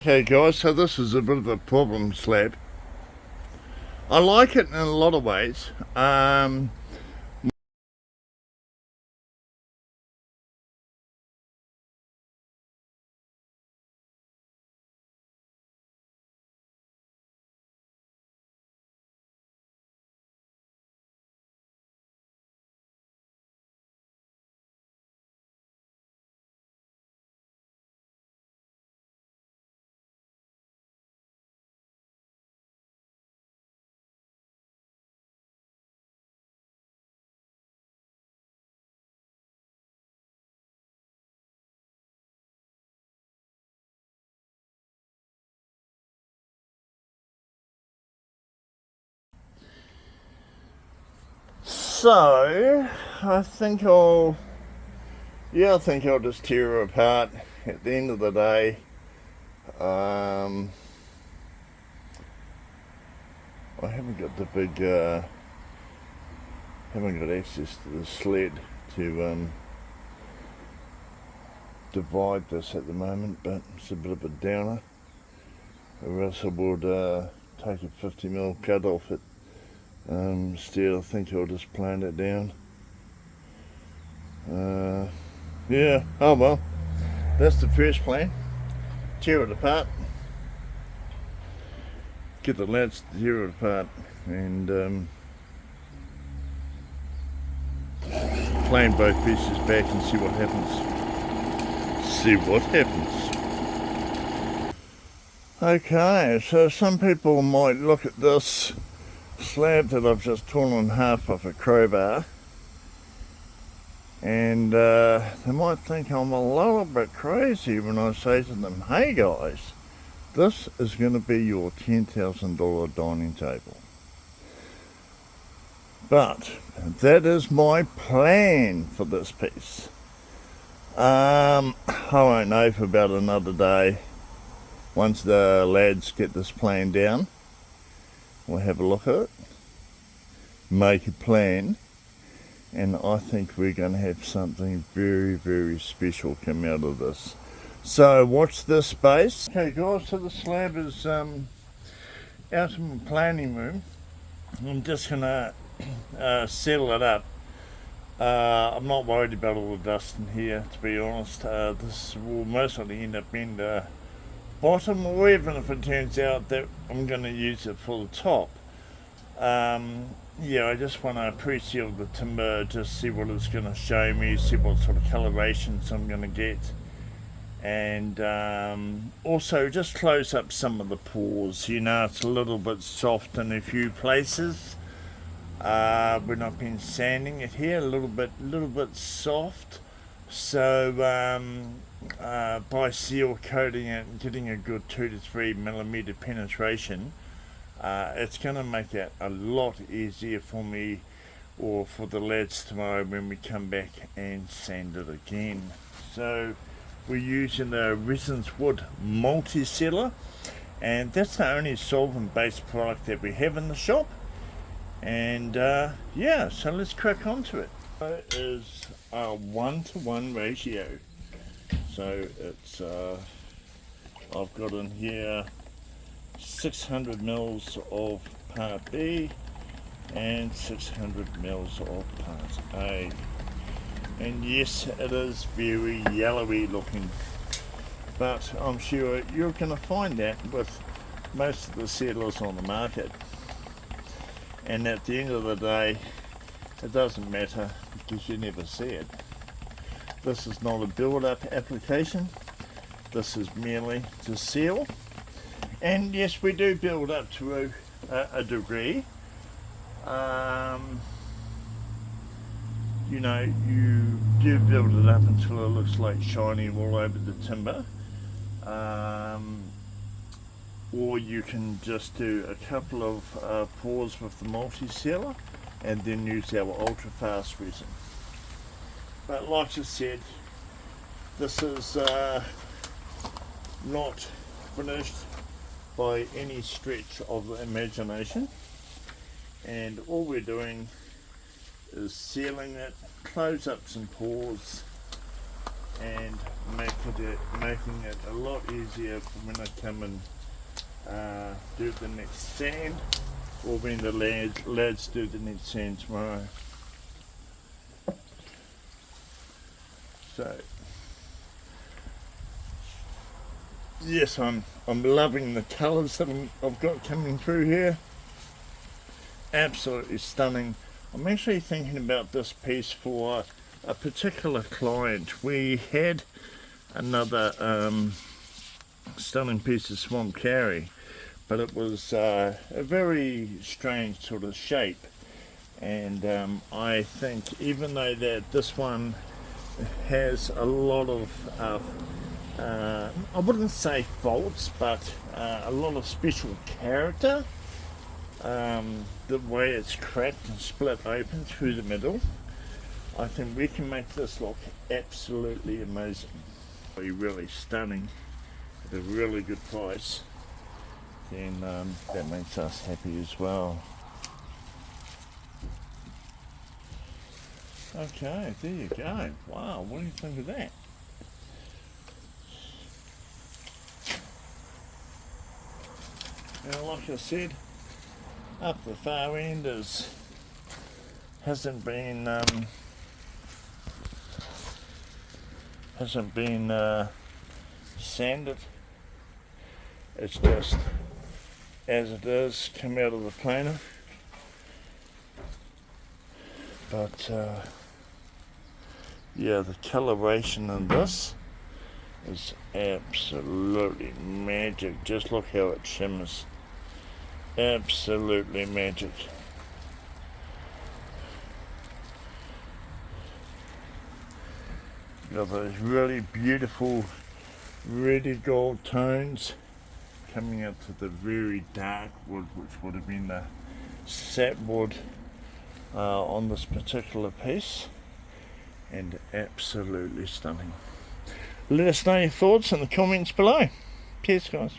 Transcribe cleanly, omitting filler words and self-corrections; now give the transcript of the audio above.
Okay guys, so this is a bit of a problem slab. I like it in a lot of ways. So I think I'll just tear her apart at the end of the day. I haven't got the big haven't got access to the sled to divide this at the moment, but it's a bit of a downer, or else I would take a 50mm cut off it. Instead I think I'll just plane it down. Yeah, oh well, that's the first plan. Tear it apart, get the lads to tear it apart, and plane both pieces back and see what happens. Okay, so some people might look at this slab that I've just torn in half off a crowbar, and they might think I'm a little bit crazy when I say to them, hey guys, this is going to be your $10,000 dining table. But that is my plan for this piece. I won't know for about another day. Once the lads get this plan down, we'll have a look at it, make a plan, and I think we're going to have something very, very special come out of this. So watch this space. Okay guys, so the slab is out in my planning room. I'm just going to settle it up. I'm not worried about all the dust in here, to be honest. This will most likely end up being the bottom, or even if it turns out that I'm going to use it for the top. Yeah, I just want to pre-seal the timber, just see what it's going to show me, see what sort of colorations I'm going to get, and also just close up some of the pores. You know, it's a little bit soft in a few places. When I've been sanding it here, a little bit soft. So by seal coating it and getting a good 2 to 3mm penetration, it's going to make it a lot easier for me, or for the lads tomorrow when we come back and sand it again. So we're using the Resin's wood multi-sealer, and that's the only solvent based product that we have in the shop. And yeah, so let's crack onto it. It is a 1-to-1 ratio. So it's I've got in here 600 mils of part B and 600 mils of part A. And yes, it is very yellowy looking, but I'm sure you're going to find that with most of the sealers on the market. And at the end of the day, it doesn't matter because you never see it. This is not a build-up application. This is merely to seal. And yes, we do build up to a degree. You know, you do build it up until it looks like shiny all over the timber. Or you can just do a couple of pours with the multi-sealer and then use our ultra fast resin. But like I said, this is not finished by any stretch of the imagination, and all we're doing is sealing it, close up some pores, and making it a lot easier for when I come and do the next sand, or when the lads do the next sand tomorrow. So yes, I'm loving the colours that I've got coming through here. Absolutely stunning. I'm actually thinking about this piece for a particular client. We had another stunning piece of Swamp Kauri, but it was a very strange sort of shape, and I think even though that this one has a lot of I wouldn't say faults, but a lot of special character, the way it's cracked and split open through the middle, I think we can make this look absolutely amazing. Really stunning at a really good price, then that makes us happy as well. Okay, there you go. Wow, what do you think of that? Now, like I said, up the far end hasn't been sanded. It's just as it is, come out of the planer. But yeah, the coloration in this is absolutely magic. Just look how it shimmers. Absolutely magic. Got those really beautiful reddy gold tones coming out to the very dark wood, which would have been the sapwood on this particular piece, and absolutely stunning. Let us know your thoughts in the comments below. Cheers, guys.